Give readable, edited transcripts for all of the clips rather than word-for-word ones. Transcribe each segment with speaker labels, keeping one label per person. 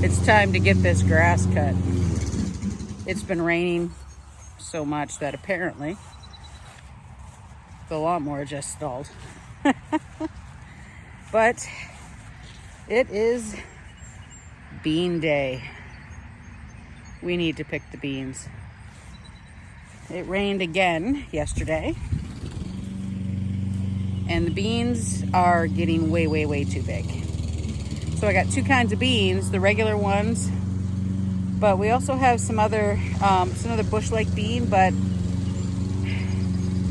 Speaker 1: It's time to get this grass cut. It's been raining so much that apparently the lawnmower just stalled. But it is bean day. We need to pick the beans. It rained again yesterday, and the beans are getting way, way, way too big. So I got two kinds of beans, the regular ones, but we also have some other, it's another bush-like bean, but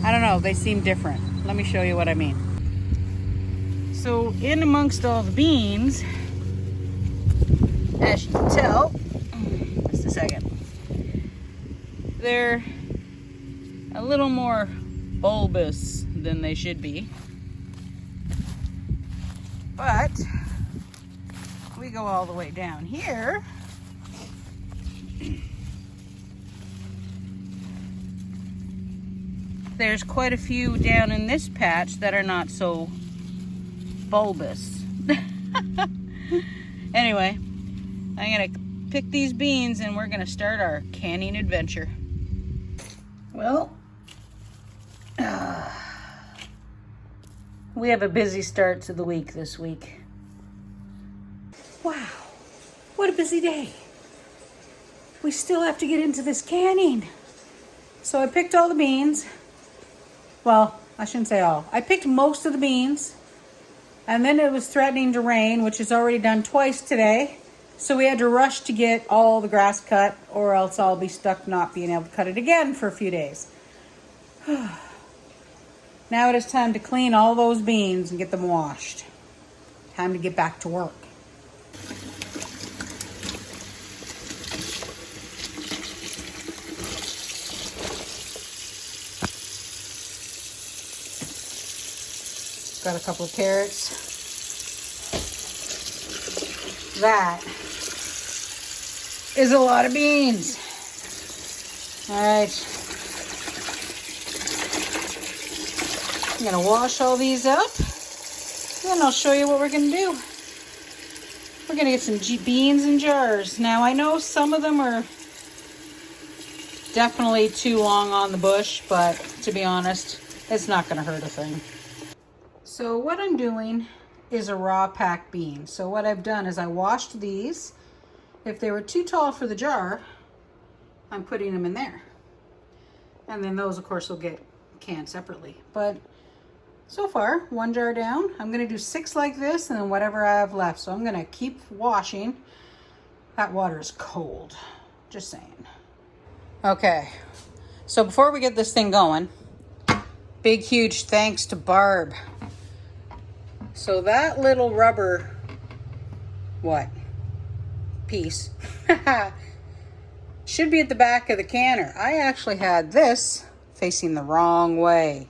Speaker 1: I don't know, they seem different. Let me show you what I mean. So in amongst all the beans, as you can tell, just a second, they're a little more bulbous than they should be. But we go all the way down here. There's quite a few down in this patch that are not so bulbous. Anyway, I'm gonna pick these beans and we're gonna start our canning adventure. Well, we have a busy start to the week this week. Wow, what a busy day. We still have to get into this canning. So I picked all the beans. Well, I shouldn't say all. I picked most of the beans, and then it was threatening to rain, which is already done twice today. So we had to rush to get all the grass cut, or else I'll be stuck not being able to cut it again for a few days. Now it is time to clean all those beans and get them washed. Time to get back to work. Got a couple of carrots. That is a lot of beans. All right. I'm gonna wash all these up, then I'll show you what we're gonna do. We're gonna get some beans in jars. Now I know some of them are definitely too long on the bush, but to be honest, it's not gonna hurt a thing. So what I'm doing is a raw packed bean. So what I've done is I washed these. If they were too tall for the jar, I'm putting them in there. And then those of course will get canned separately. But so far, one jar down. I'm gonna do 6 like this and then whatever I have left. So I'm gonna keep washing. That water is cold, just saying. Okay, so before we get this thing going, big, huge thanks to Barb. So that little rubber, piece, should be at the back of the canner. I actually had this facing the wrong way.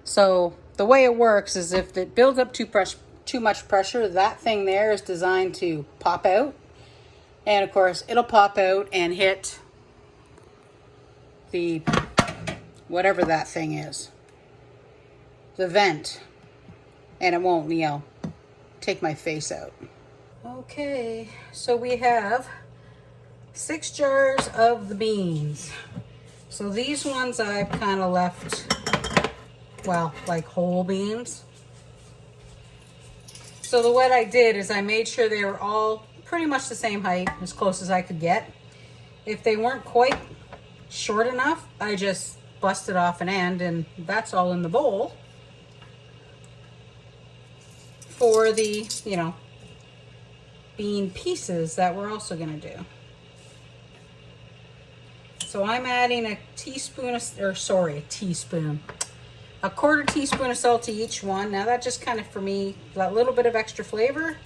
Speaker 1: So the way it works is if it builds up too much pressure, that thing there is designed to pop out. And of course, it'll pop out and hit the, whatever that thing is, the vent. And it won't, take my face out. Okay, so we have 6 jars of the beans. So these ones I've kind of left, well, like whole beans. So what I did is I made sure they were all pretty much the same height, as close as I could get. If they weren't quite short enough, I just busted off an end, and that's all in the bowl for the, bean pieces that we're also gonna do. So I'm adding a quarter teaspoon of salt to each one. Now that just kind of, for me, that little bit of extra flavor,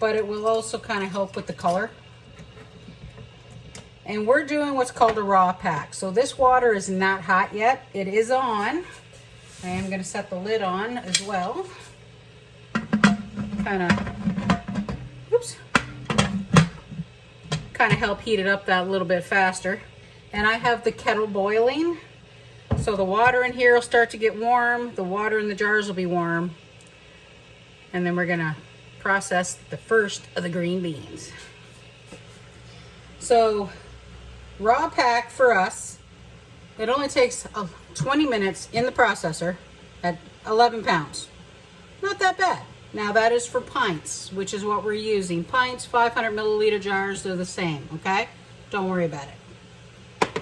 Speaker 1: but it will also kind of help with the color. And we're doing what's called a raw pack. So this water is not hot yet. It is on. I am gonna set the lid on as well. Kind of help heat it up that little bit faster. And I have the kettle boiling, so the water in here will start to get warm, the water in the jars will be warm, and then we're gonna process the first of the green beans. So raw pack for us, it only takes 20 minutes in the processor at 11 pounds. Not that bad. Now that is for pints, which is what we're using. Pints, 500 milliliter jars, they're the same, okay? Don't worry about it.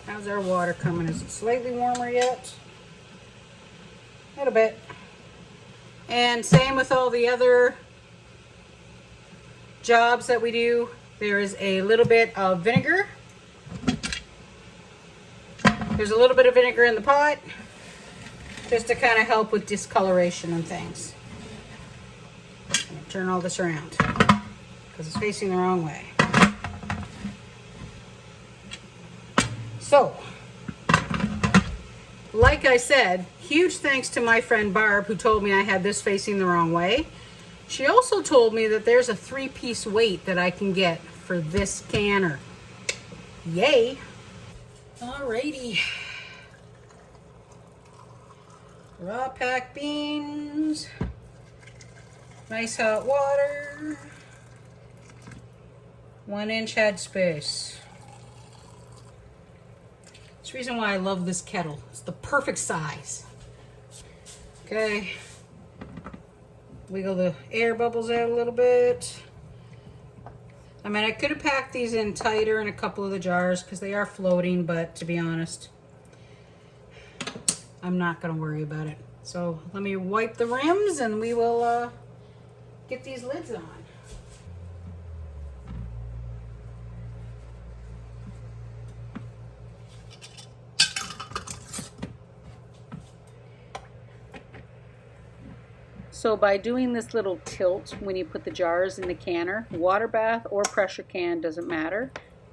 Speaker 1: How's our water coming? Is it slightly warmer yet? A little bit. And same with all the other jobs that we do. There is a little bit of vinegar. There's a little bit of vinegar in the pot, just to kind of help with discoloration and things. Turn all this around because it's facing the wrong way. So, like I said, huge thanks to my friend Barb who told me I had this facing the wrong way. She also told me that there's a 3-piece weight that I can get for this canner. Yay! Alrighty. Raw pack beans. Nice hot water. 1-inch headspace. That's the reason why I love this kettle. It's the perfect size. Okay. Wiggle the air bubbles out a little bit. I mean, I could have packed these in tighter in a couple of the jars because they are floating, but to be honest, I'm not going to worry about it. So let me wipe the rims and we will get these lids on. So by doing this little tilt when you put the jars in the canner, water bath or pressure can, doesn't matter.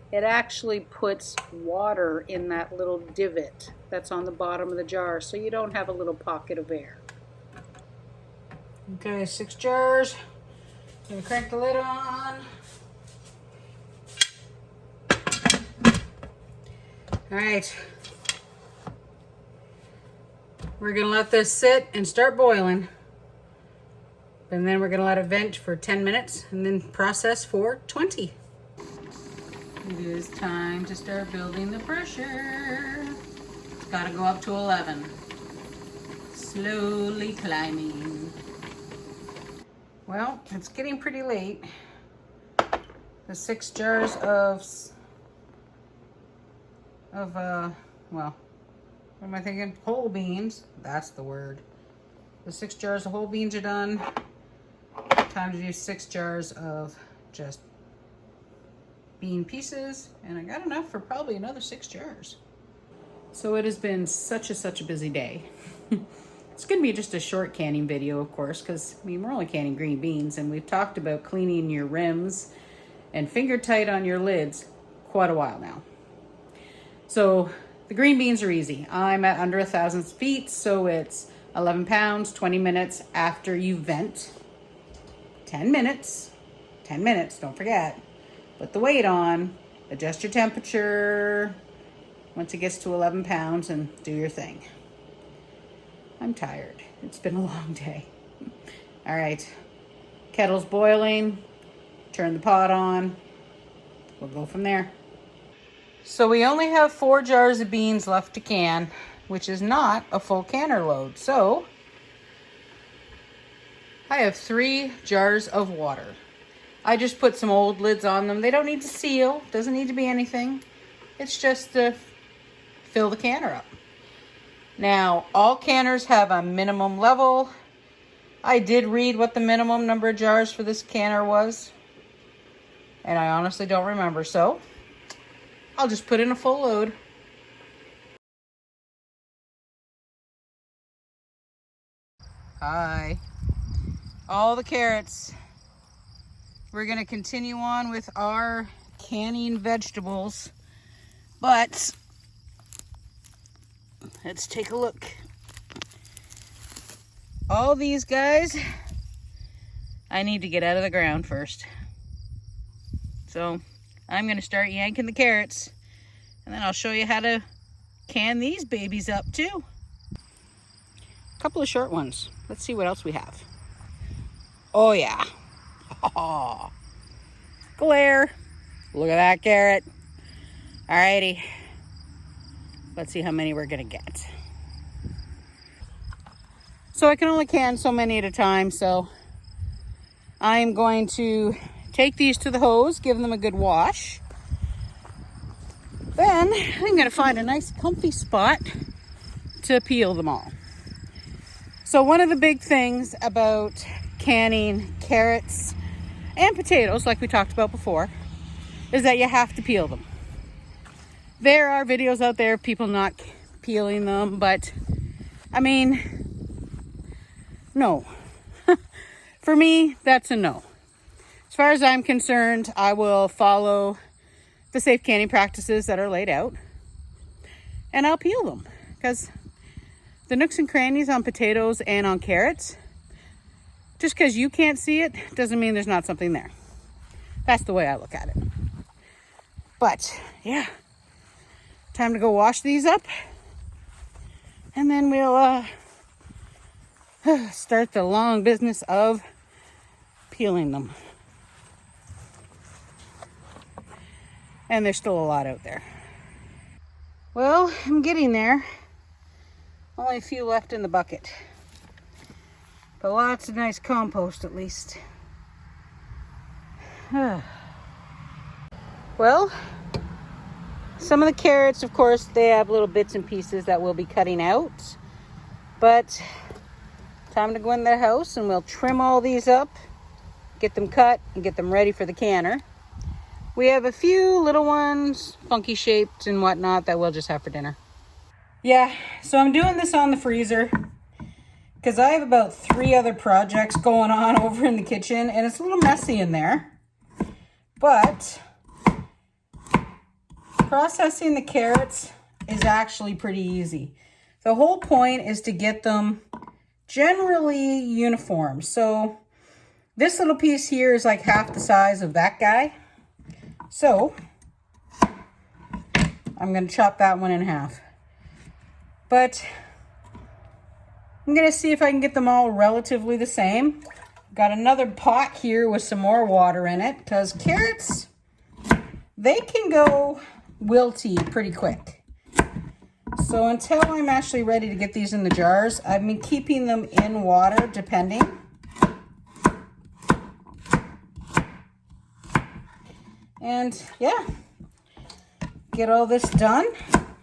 Speaker 1: It actually puts water in that little divot that's on the bottom of the jar, so you don't have a little pocket of air. Okay, 6 jars. Gonna crank the lid on. All right. We're gonna let this sit and start boiling. And then we're gonna let it vent for 10 minutes and then process for 20. It is time to start building the pressure. It's gotta go up to 11. Slowly climbing. Well, it's getting pretty late. The 6 jars of well, what am I thinking? Whole beans. That's the word. The 6 jars of whole beans are done. Time to do 6 jars of just bean pieces, and I got enough for probably another 6 jars. So it has been such a busy day. It's gonna be just a short canning video, of course, because I mean we're only canning green beans, and we've talked about cleaning your rims and finger tight on your lids quite a while now. So the green beans are easy. I'm at under 1,000 feet, so it's 11 pounds, 20 minutes after you vent. 10 minutes, don't forget. Put the weight on, adjust your temperature once it gets to 11 pounds and do your thing. I'm tired. It's been a long day. All right, kettle's boiling. Turn the pot on. We'll go from there. So we only have 4 jars of beans left to can, which is not a full canner load. So I have 3 jars of water. I just put some old lids on them. They don't need to seal. Doesn't need to be anything. It's just to fill the canner up. Now, all canners have a minimum level. I did read what the minimum number of jars for this canner was, and I honestly don't remember, so I'll just put in a full load. Hi. All the carrots. We're going to continue on with our canning vegetables, but let's take a look. All these guys, I need to get out of the ground first. So I'm going to start yanking the carrots, and then I'll show you how to can these babies up too. A couple of short ones. Let's see what else we have. Oh yeah. Oh, glare. Look at that carrot. Alrighty. Let's see how many we're gonna get. So I can only can so many at a time, so I'm going to take these to the hose, give them a good wash. Then I'm gonna find a nice comfy spot to peel them all. So one of the big things about canning carrots and potatoes, like we talked about before, is that you have to peel them. There are videos out there of people not peeling them, but I mean, no. For me, that's a no. As far as I'm concerned, I will follow the safe canning practices that are laid out, and I'll peel them, because the nooks and crannies on potatoes and on carrots, just because you can't see it doesn't mean there's not something there. That's the way I look at it. But yeah, time to go wash these up, and then we'll start the long business of peeling them. And there's still a lot out there. Well, I'm getting there. Only a few left in the bucket, but lots of nice compost at least. Well, some of the carrots, of course, they have little bits and pieces that we'll be cutting out, but time to go in the house and we'll trim all these up, get them cut and get them ready for the canner. We have a few little ones, funky shaped and whatnot, that we'll just have for dinner. Yeah, so I'm doing this on the freezer because I have about 3 other projects going on over in the kitchen, and it's a little messy in there. But processing the carrots is actually pretty easy. The whole point is to get them generally uniform. So this little piece here is like half the size of that guy. So I'm going to chop that one in half. But I'm going to see if I can get them all relatively the same. Got another pot here with some more water in it, because carrots, they can go wilty pretty quick. So until I'm actually ready to get these in the jars, I've been keeping them in water depending. And yeah, get all this done,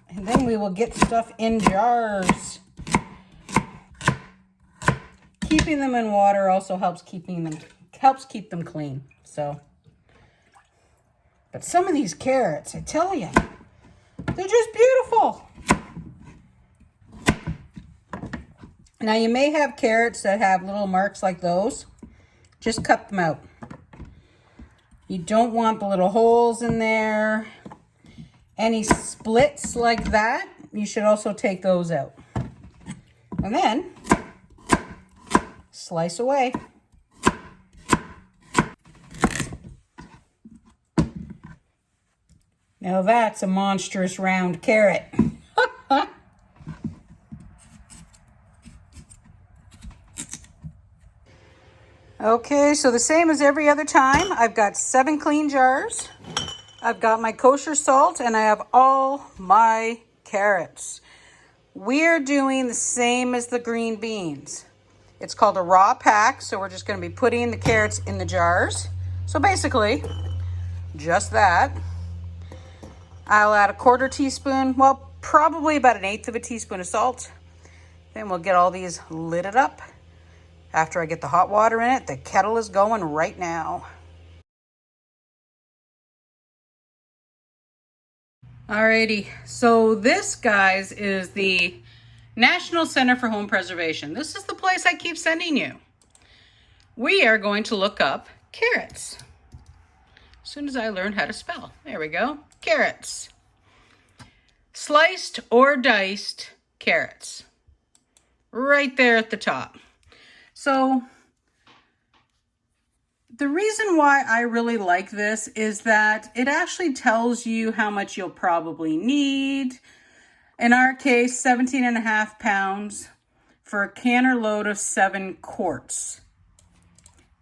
Speaker 1: and then we will get stuff in jars. Keeping them in water also helps keep them clean. So, but some of these carrots, I tell you, they're just beautiful. Now you may have carrots that have little marks like those. Just cut them out. You don't want the little holes in there. Any splits like that, you should also take those out. And then slice away. Now that's a monstrous round carrot. Okay, so the same as every other time, I've got 7 clean jars. I've got my kosher salt, and I have all my carrots. We are doing the same as the green beans. It's called a raw pack, so we're just going to be putting the carrots in the jars. So basically, just that. I'll add a 1/4 teaspoon, well, probably about 1/8 of a teaspoon of salt. Then we'll get all these lidded up. After I get the hot water in it, the kettle is going right now. Alrighty, so this, guys, is the National Center for Home Preservation. This is the place I keep sending you. We are going to look up carrots. As soon as I learn how to spell. There we go. Carrots. Sliced or diced carrots. Right there at the top. So the reason why I really like this is that it actually tells you how much you'll probably need. In our case, 17.5 pounds for a canner load of 7 quarts.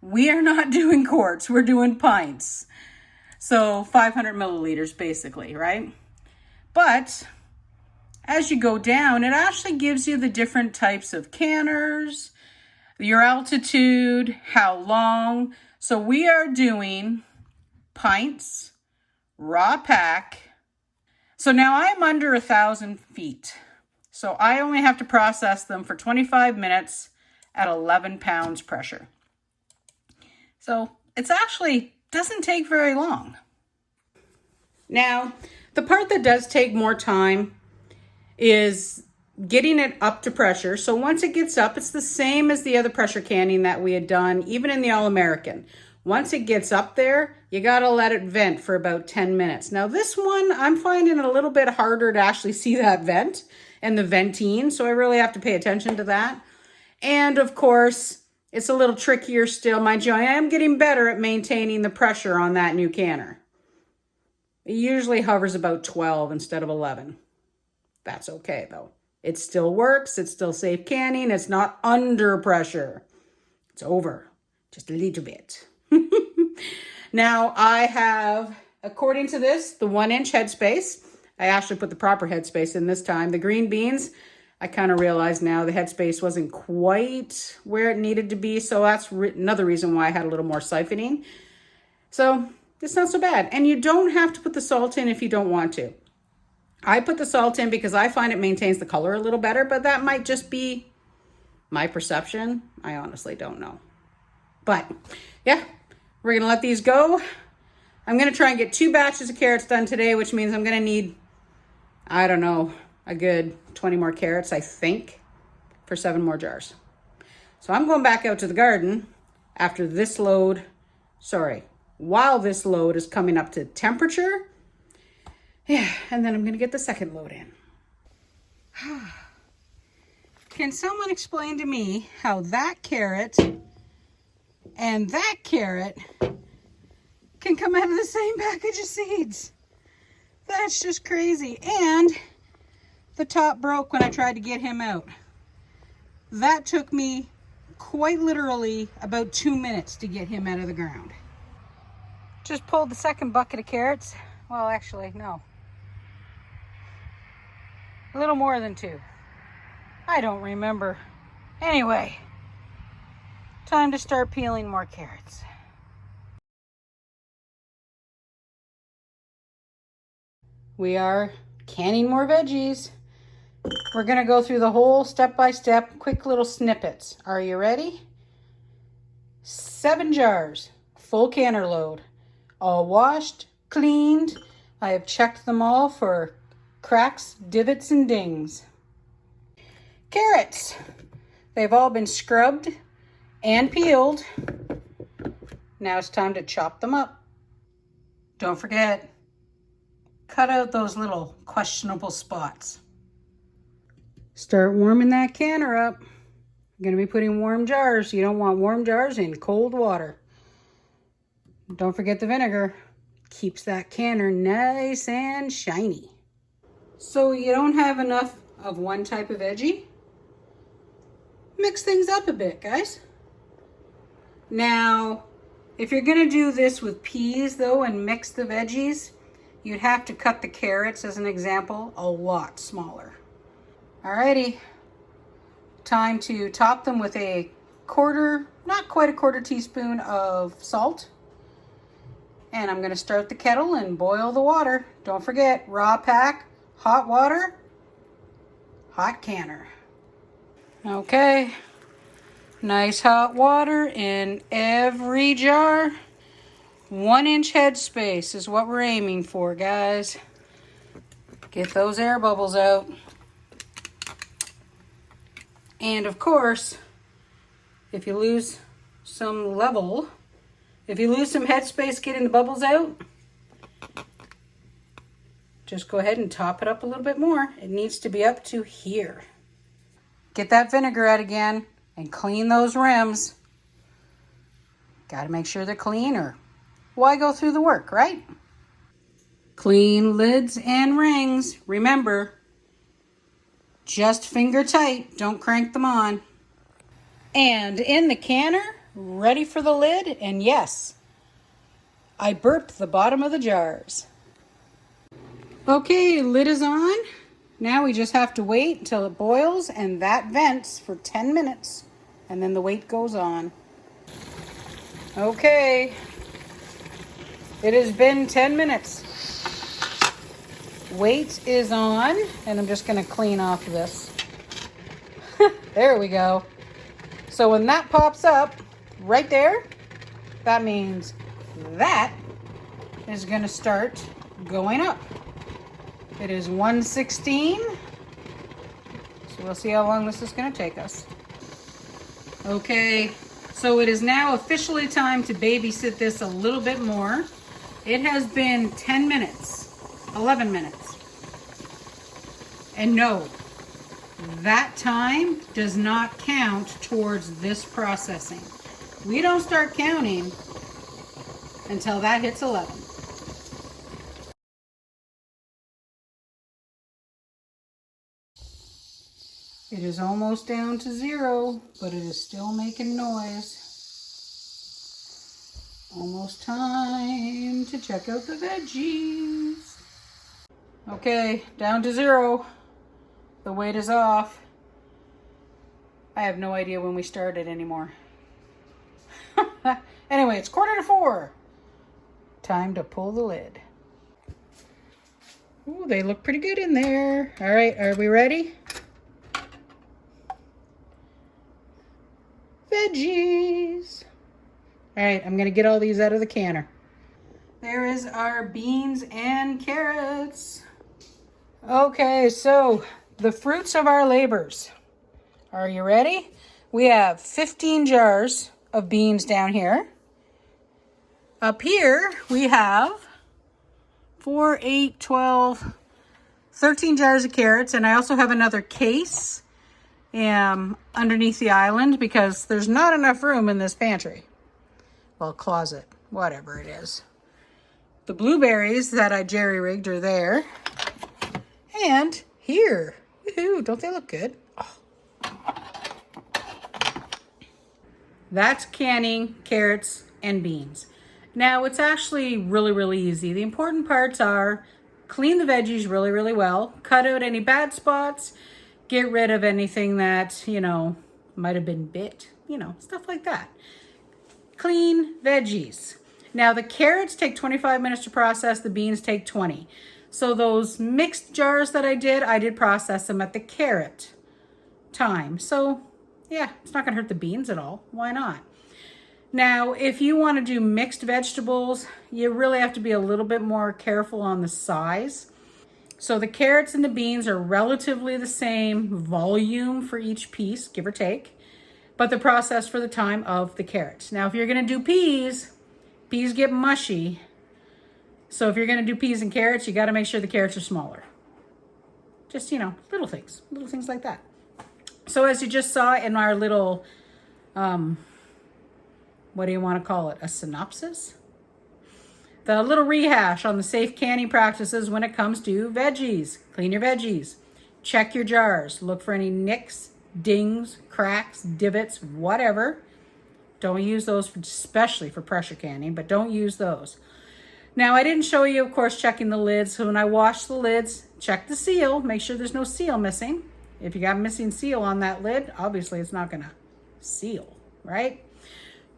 Speaker 1: we are not doing quarts, we're doing pints. So 500 milliliters basically, right? But as you go down, it actually gives you the different types of canners, your altitude, how long. So we are doing pints, raw pack. So now I'm under 1,000 feet. So I only have to process them for 25 minutes at 11 pounds pressure. So it's actually doesn't take very long. Now, the part that does take more time is getting it up to pressure. So once it gets up, it's the same as the other pressure canning that we had done, even in the All-American. Once it gets up there, you gotta let it vent for about 10 minutes. Now this one, I'm finding it a little bit harder to actually see that vent and the venting, so I really have to pay attention to that. And of course, it's a little trickier still. Mind you, I am getting better at maintaining the pressure on that new canner. It usually hovers about 12 instead of 11. That's okay though. It still works, it's still safe canning, it's not under pressure. It's over, just a little bit. Now I have, according to this, the 1-inch headspace. I actually put the proper headspace in this time. The green beans, I kind of realized now the headspace wasn't quite where it needed to be. So that's another reason why I had a little more siphoning. So it's not so bad. And you don't have to put the salt in if you don't want to. I put the salt in because I find it maintains the color a little better, but that might just be my perception. I honestly don't know. But yeah, we're gonna let these go. I'm gonna try and get 2 batches of carrots done today, which means I'm gonna need, I don't know, a good 20 more carrots, I think, for 7 more jars. So I'm going back out to the garden after this load, while this load is coming up to temperature. Yeah, and then I'm gonna get the second load in. Can someone explain to me how that carrot and that carrot can come out of the same package of seeds? That's just crazy. And the top broke when I tried to get him out. That took me quite literally about 2 minutes to get him out of the ground. Just pulled the second bucket of carrots. Well, actually, no. A little more than 2. I don't remember. Anyway, time to start peeling more carrots. We are canning more veggies. We're gonna go through the whole step-by-step, quick little snippets. Are you ready? 7 jars, full canner load, all washed, cleaned. I have checked them all for cracks, divots, and dings. Carrots. They've all been scrubbed and peeled. Now it's time to chop them up. Don't forget, cut out those little questionable spots. Start warming that canner up. You're going to be putting warm jars. You don't want warm jars in cold water. Don't forget the vinegar. Keeps that canner nice and shiny. So you don't have enough of one type of veggie? Mix things up a bit, guys. Now, if you're going to do this with peas though and mix the veggies, you'd have to cut the carrots, as an example, a lot smaller. Alrighty, time to top them with a quarter, not quite a quarter teaspoon of salt. And I'm gonna start the kettle and boil the water. Don't forget, raw pack, hot water, hot canner. Okay, nice hot water in every jar. 1-inch headspace is what we're aiming for, guys. Get those air bubbles out. And of course, if you lose some level, if you lose some headspace getting the bubbles out, just go ahead and top it up a little bit more. It needs to be up to here. Get that vinegar out again and clean those rims. Got to make sure they're clean, or why go through the work, right? Clean lids and rings. Remember, just finger tight, don't crank them on. And in the canner, ready for the lid, and yes, I burped the bottom of the jars. Okay, lid is on. Now we just have to wait until it boils, and that vents for 10 minutes, and then the weight goes on. Okay, it has been 10 minutes. Weight is on, and I'm just gonna clean off this. There we go. So when that pops up right there, that means that is gonna start going up. It is 116. So we'll see how long this is gonna take us. Okay, so it is now officially time to babysit this a little bit more. It has been 10 minutes, 11 minutes. And no, that time does not count towards this processing. We don't start counting until that hits 11. It is almost down to 0, but it is still making noise. Almost time to check out the veggies. Okay, down to 0. The weight is off. I have no idea when we started anymore. Anyway, it's 3:45. Time to pull the lid. Ooh, they look pretty good in there. All right, are we ready? Veggies. All right, I'm gonna get all these out of the canner. There is our beans and carrots. Okay, so the fruits of our labors. Are you ready? We have 15 jars of beans down here. Up here, we have 4, 8, 12, 13 jars of carrots, and I also have another case underneath the island because there's not enough room in this pantry. Well, closet, whatever it is. The blueberries that I jerry-rigged are there. And here, woohoo, don't they look good? Oh. That's canning carrots and beans. Now, it's actually really, really easy. The important parts are clean the veggies really, really well, cut out any bad spots, get rid of anything that, might have been bit, stuff like that. Clean veggies. Now, the carrots take 25 minutes to process, the beans take 20. So those mixed jars that I did process them at the carrot time. So, yeah, it's not gonna hurt the beans at all. Why not? Now, if you want to do mixed vegetables, you really have to be a little bit more careful on the size. So the carrots and the beans are relatively the same volume for each piece, give or take, but the process for the time of the carrots. Now, if you're going to do peas get mushy. So if you're going to do peas and carrots, you got to make sure the carrots are smaller. Just, little things like that. So as you just saw in our little, what do you want to call it? A synopsis? The little rehash on the safe canning practices when it comes to veggies. Clean your veggies. Check your jars. Look for any nicks, dings, cracks, divots, whatever. Don't use those, especially for pressure canning, but don't use those. Now, I didn't show you, of course, checking the lids. So when I wash the lids, check the seal. Make sure there's no seal missing. If you got missing seal on that lid, obviously it's not going to seal, right?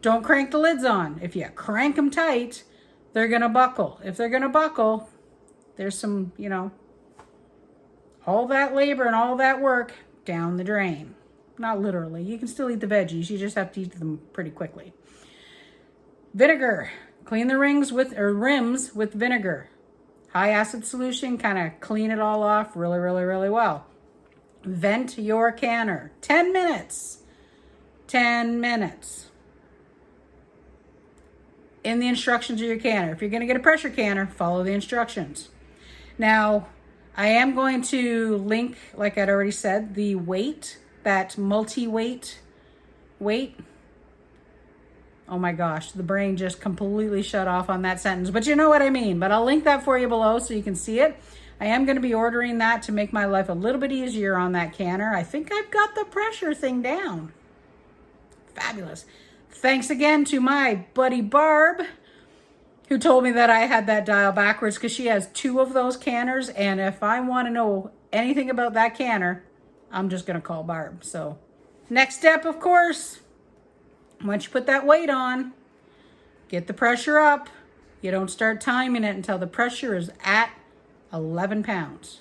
Speaker 1: Don't crank the lids on. If you crank them tight, they're going to buckle. If they're going to buckle, there's some, all that labor and all that work down the drain. Not literally. You can still eat the veggies. You just have to eat them pretty quickly. Vinegar. Clean the rims with vinegar. High acid solution, kind of clean it all off really, really, really well. Vent your canner. 10 minutes. 10 minutes. In the instructions of your canner. If you're going to get a pressure canner, follow the instructions. Now, I am going to link, like I'd already said, the weight, that multi-weight weight. Oh my gosh, the brain just completely shut off on that sentence, but you know what I mean. But I'll link that for you below so you can see it. I am going to be ordering that to make my life a little bit easier on that canner. I think I've got the pressure thing down. Fabulous. Thanks again to my buddy Barb, who told me that I had that dial backwards because she has 2 of those canners. And if I want to know anything about that canner, I'm just going to call Barb. So next step, of course, once you put that weight on, get the pressure up. You don't start timing it until the pressure is at 11 pounds.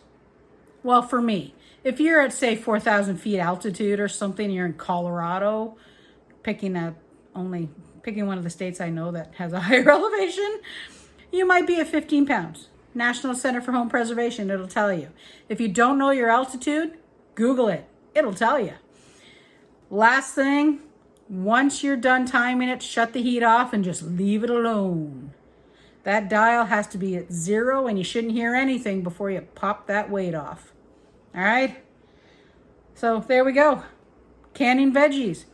Speaker 1: Well, for me, if you're at, say, 4,000 feet altitude or something, you're in Colorado, picking one of the states I know that has a higher elevation, you might be at 15 pounds. National Center for Home Preservation, it'll tell you. If you don't know your altitude, Google it. It'll tell you. Last thing, once you're done timing it, shut the heat off and just leave it alone. That dial has to be at 0 and you shouldn't hear anything before you pop that weight off. All right? So there we go. Canning veggies.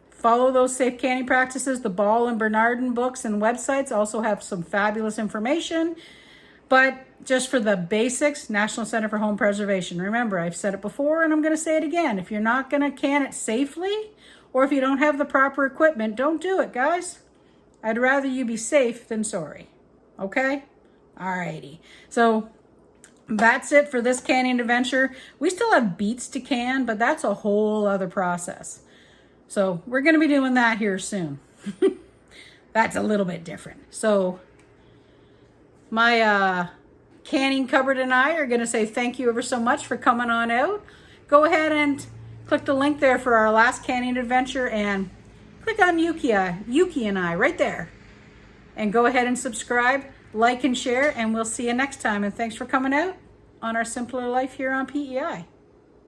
Speaker 1: Follow those safe canning practices. The Ball and Bernardin books and websites also have some fabulous information. But just for the basics, National Center for Home Preservation. Remember, I've said it before and I'm going to say it again. If you're not going to can it safely, or if you don't have the proper equipment, don't do it, guys. I'd rather you be safe than sorry. Okay? Alrighty. So that's it for this canning adventure. We still have beets to can, but that's a whole other process. So we're going to be doing that here soon. That's a little bit different. So my canning cupboard and I are going to say thank you ever so much for coming on out. Go ahead and click the link there for our last canning adventure and click on Yuki and I right there. And go ahead and subscribe, like and share, and we'll see you next time. And thanks for coming out on our Simpler Life here on PEI.